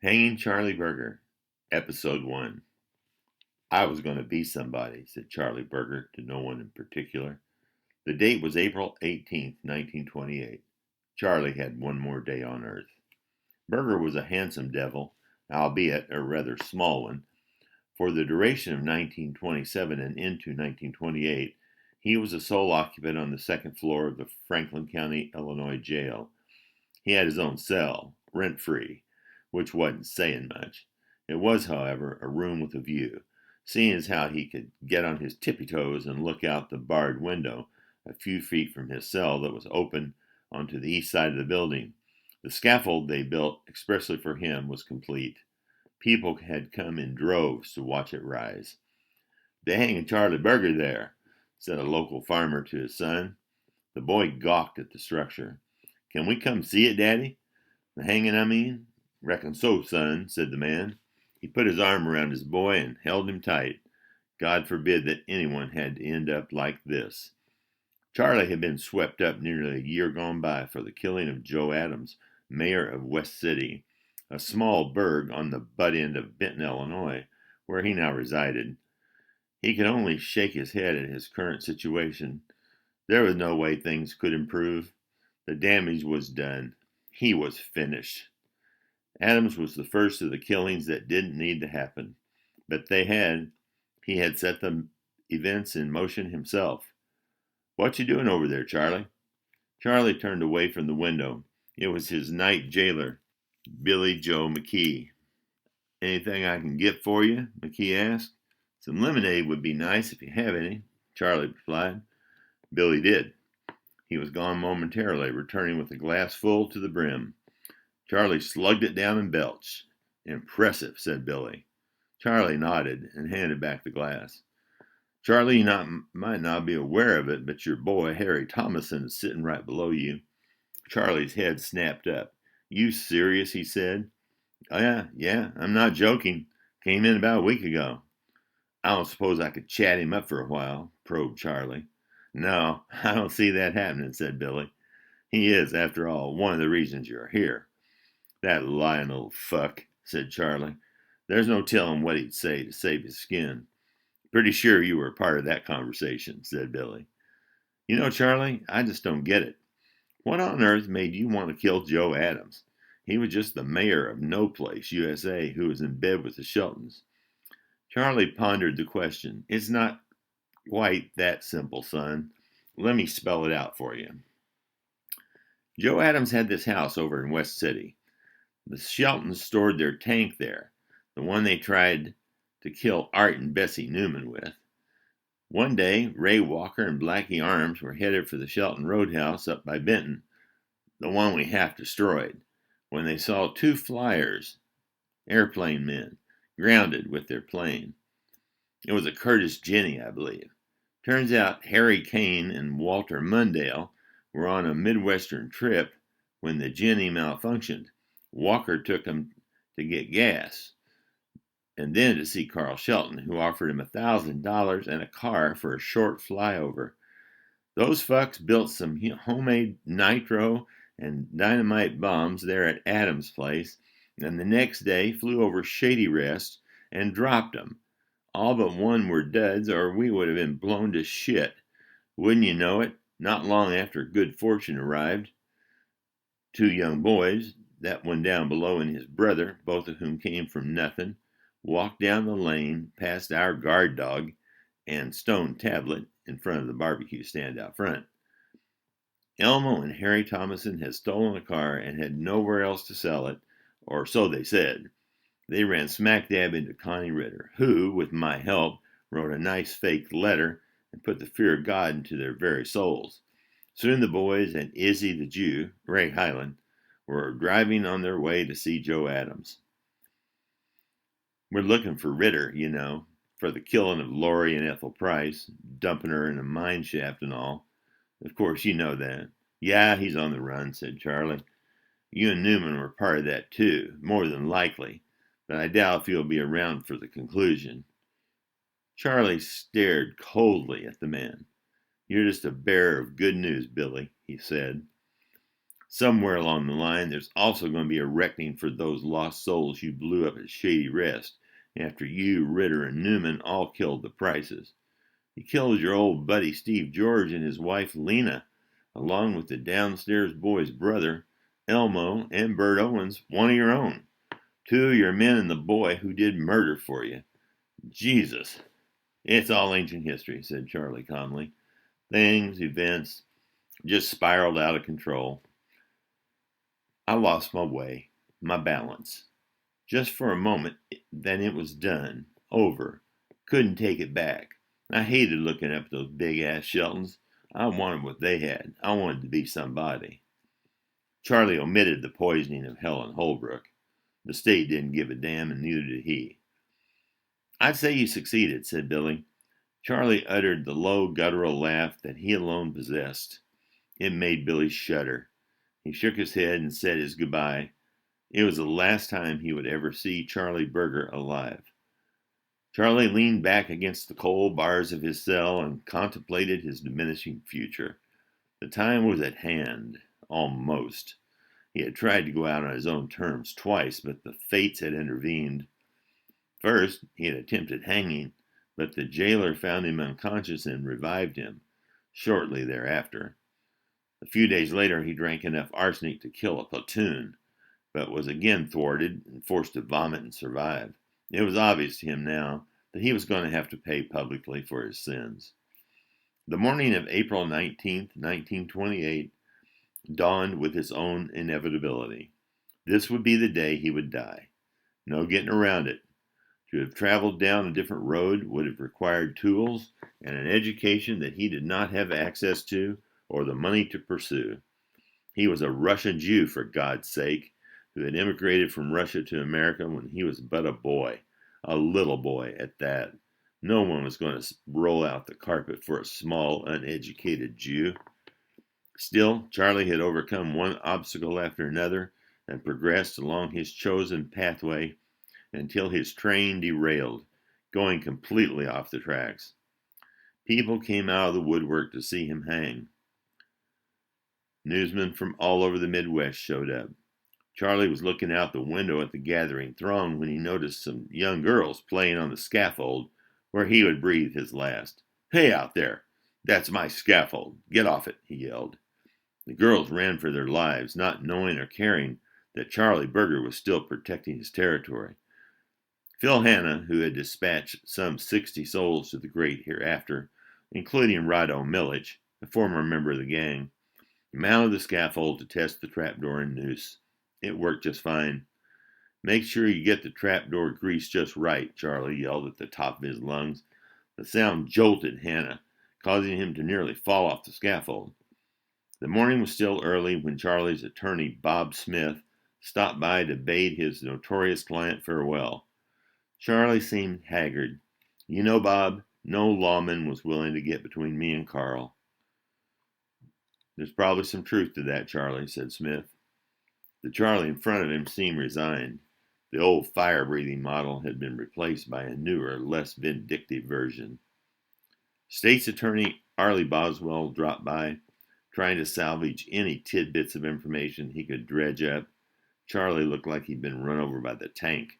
Hanging Charlie Birger, Episode 1. I was going to be somebody, said Charlie Birger to no one in particular. The date was April 18th, 1928. Charlie had one more day on Earth. Birger was a handsome devil, albeit a rather small one. For the duration of 1927 and into 1928, he was a sole occupant on the second floor of the Franklin County, Illinois jail. He had his own cell, rent-free, which wasn't saying much. It was, however, a room with a view, seeing as how he could get on his tippy toes and look out the barred window a few feet from his cell that was open onto the east side of the building. The scaffold they built expressly for him was complete. People had come in droves to watch it rise. "They hanging Charlie Birger there," said a local farmer to his son. The boy gawked at the structure. "Can we come see it, Daddy? The hanging, I mean?" "Reckon so, son," said the man. He put his arm around his boy and held him tight. God forbid that anyone had to end up like this. Charlie had been swept up nearly a year gone by for the killing of Joe Adams, mayor of West City, a small burg on the butt end of Benton, Illinois, where he now resided. He could only shake his head at his current situation. There was no way things could improve. The damage was done. He was finished. Adams was the first of the killings that didn't need to happen, but he had set the events in motion himself. "What you doing over there, Charlie?" Charlie turned away from the window. It was his night jailer, Billy Joe McKee. "Anything I can get for you?" McKee asked. "Some lemonade would be nice if you have any," Charlie replied. Billy did. He was gone momentarily, returning with a glass full to the brim. Charlie slugged it down and belched. "Impressive," said Billy. Charlie nodded and handed back the glass. "Charlie, might not be aware of it, but your boy, Harry Thomason, is sitting right below you." Charlie's head snapped up. "You serious?" he said. "Oh, yeah, I'm not joking. Came in about a week ago." "I don't suppose I could chat him up for a while," probed Charlie. "No, I don't see that happening," said Billy. "He is, after all, one of the reasons you're here." "That lying old fuck," said Charlie. "There's no telling what he'd say to save his skin." "Pretty sure you were a part of that conversation," said Billy. "You know, Charlie, I just don't get it. What on earth made you want to kill Joe Adams? He was just the mayor of no place, USA, who was in bed with the Sheltons." Charlie pondered the question. "It's not quite that simple, son. Let me spell it out for you. Joe Adams had this house over in West City. The Sheltons stored their tank there, the one they tried to kill Art and Bessie Newman with. One day, Ray Walker and Blackie Arms were headed for the Shelton Roadhouse up by Benton, the one we half destroyed, when they saw two flyers, airplane men, grounded with their plane. It was a Curtis Jenny, I believe. Turns out Harry Kane and Walter Mundale were on a Midwestern trip when the Jenny malfunctioned. Walker took them to get gas and then to see Carl Shelton, who offered him $1,000 and a car for a short flyover. Those fucks built some homemade nitro and dynamite bombs there at Adams' place, and the next day flew over Shady Rest and dropped them. All but one were duds, or we would have been blown to shit. Wouldn't you know it, not long after good fortune arrived, two young boys, that one down below and his brother, both of whom came from nothing, walked down the lane past our guard dog and stone tablet in front of the barbecue stand out front. Elmo and Harry Thomason had stolen a car and had nowhere else to sell it, or so they said. They ran smack dab into Connie Ritter, who, with my help, wrote a nice fake letter and put the fear of God into their very souls. Soon the boys and Izzy the Jew, Ray Highland, were driving on their way to see Joe Adams. "We're looking for Ritter, you know, for the killing of Lori and Ethel Price, dumping her in a mine shaft and all. Of course, you know that." "Yeah, he's on the run," said Charlie. "You and Newman were part of that too, more than likely, but I doubt if you'll be around for the conclusion." Charlie stared coldly at the man. "You're just a bearer of good news, Billy," he said. Somewhere along the line, there's also going to be a reckoning for those lost souls you blew up at Shady Rest after you, Ritter, and Newman all killed the Prices. You killed your old buddy Steve George and his wife Lena, along with the downstairs boy's brother, Elmo, and Bert Owens, one of your own. Two of your men and the boy who did murder for you. Jesus. It's all ancient history, said Charlie calmly. Things, events, just spiraled out of control. I lost my way, my balance. Just for a moment, then it was done, over. Couldn't take it back. I hated looking up at those big-ass Sheltons. I wanted what they had. I wanted to be somebody. Charlie omitted the poisoning of Helen Holbrook. The state didn't give a damn, and neither did he. I'd say you succeeded, said Billy. Charlie uttered the low, guttural laugh that he alone possessed. It made Billy shudder. He shook his head and said his goodbye. It was the last time he would ever see Charlie Birger alive. Charlie leaned back against the cold bars of his cell and contemplated his diminishing future. The time was at hand, almost. He had tried to go out on his own terms twice, but the fates had intervened. First, he had attempted hanging, but the jailer found him unconscious and revived him shortly thereafter. A few days later, he drank enough arsenic to kill a platoon, but was again thwarted and forced to vomit and survive. It was obvious to him now that he was going to have to pay publicly for his sins. The morning of April 19th, 1928, dawned with its own inevitability. This would be the day he would die. No getting around it. To have traveled down a different road would have required tools and an education that he did not have access to or the money to pursue. He was a Russian Jew, for God's sake, who had immigrated from Russia to America when he was but a boy, a little boy at that. No one was going to roll out the carpet for a small, uneducated Jew. Still, Charlie had overcome one obstacle after another and progressed along his chosen pathway until his train derailed, going completely off the tracks. People came out of the woodwork to see him hang. Newsmen from all over the Midwest showed up. Charlie was looking out the window at the gathering throng when he noticed some young girls playing on the scaffold where he would breathe his last. "Hey, out there! That's my scaffold! Get off it!" he yelled. The girls ran for their lives, not knowing or caring that Charlie Birger was still protecting his territory. Phil Hanna, who had dispatched some 60 souls to the great hereafter, including Rado Millich, a former member of the gang, mounted the scaffold to test the trapdoor and noose. It worked just fine. "Make sure you get the trapdoor greased just right," Charlie yelled at the top of his lungs. The sound jolted Hanna, causing him to nearly fall off the scaffold. The morning was still early when Charlie's attorney, Bob Smith, stopped by to bid his notorious client farewell. Charlie seemed haggard. "You know, Bob, no lawman was willing to get between me and Carl." "There's probably some truth to that, Charlie," said Smith. The Charlie in front of him seemed resigned. The old fire-breathing model had been replaced by a newer, less vindictive version. State's Attorney Arlie Boswell dropped by, trying to salvage any tidbits of information he could dredge up. Charlie looked like he'd been run over by the tank.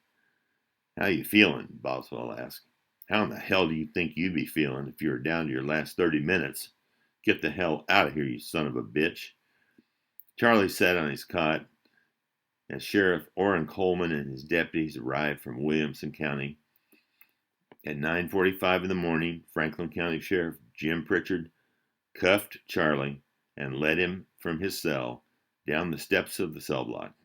"How you feeling?" Boswell asked. "How in the hell do you think you'd be feeling if you were down to your last 30 minutes? Get the hell out of here, you son of a bitch." Charlie sat on his cot as Sheriff Orrin Coleman and his deputies arrived from Williamson County. At 9:45 in the morning, Franklin County Sheriff Jim Pritchard cuffed Charlie and led him from his cell down the steps of the cell block.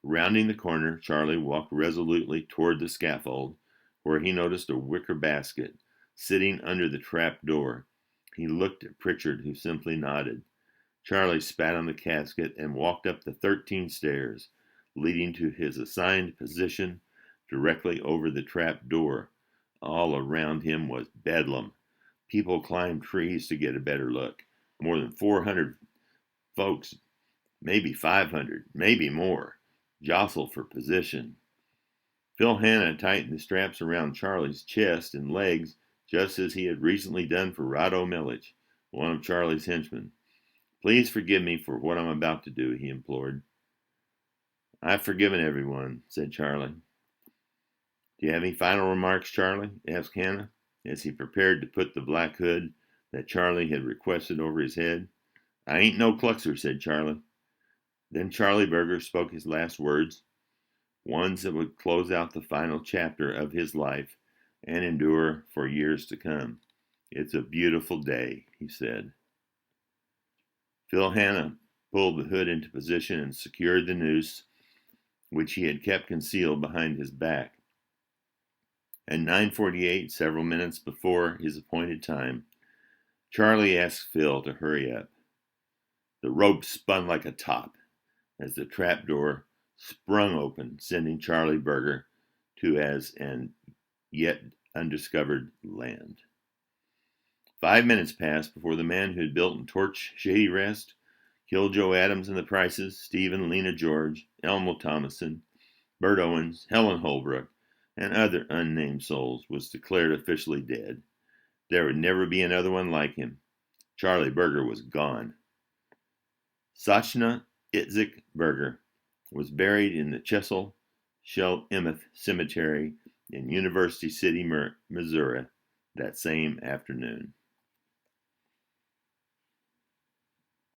Rounding the corner, Charlie walked resolutely toward the scaffold, where he noticed a wicker basket sitting under the trap door. He looked at Pritchard, who simply nodded. Charlie spat on the casket and walked up the 13 stairs, leading to his assigned position directly over the trap door. All around him was bedlam. People climbed trees to get a better look. More than 400 folks, maybe 500, maybe more, jostled for position. Phil Hanna tightened the straps around Charlie's chest and legs, just as he had recently done for Rado Millich, one of Charlie's henchmen. Please forgive me for what I'm about to do, he implored. I've forgiven everyone, said Charlie. Do you have any final remarks, Charlie? Asked Hannah, as he prepared to put the black hood that Charlie had requested over his head. I ain't no cluxer, said Charlie. Then Charlie Birger spoke his last words, ones that would close out the final chapter of his life and endure for years to come. It's a beautiful day, he said. Phil Hannah pulled the hood into position and secured the noose, which he had kept concealed behind his back. At 9:48, several minutes before his appointed time, Charlie asked Phil to hurry up. The rope spun like a top as the trapdoor sprung open, sending Charlie Birger to as an yet undiscovered land. 5 minutes passed before the man who had built and torched Shady Rest, killed Joe Adams and the Prices, Steve and Lena George, Elmo Thomason, Bert Owens, Helen Holbrook, and other unnamed souls, was declared officially dead. There would never be another one like him. Charlie Birger was gone. Sachna Itzik Birger was buried in the Chesil Shell Emeth Cemetery in University City, Missouri, that same afternoon.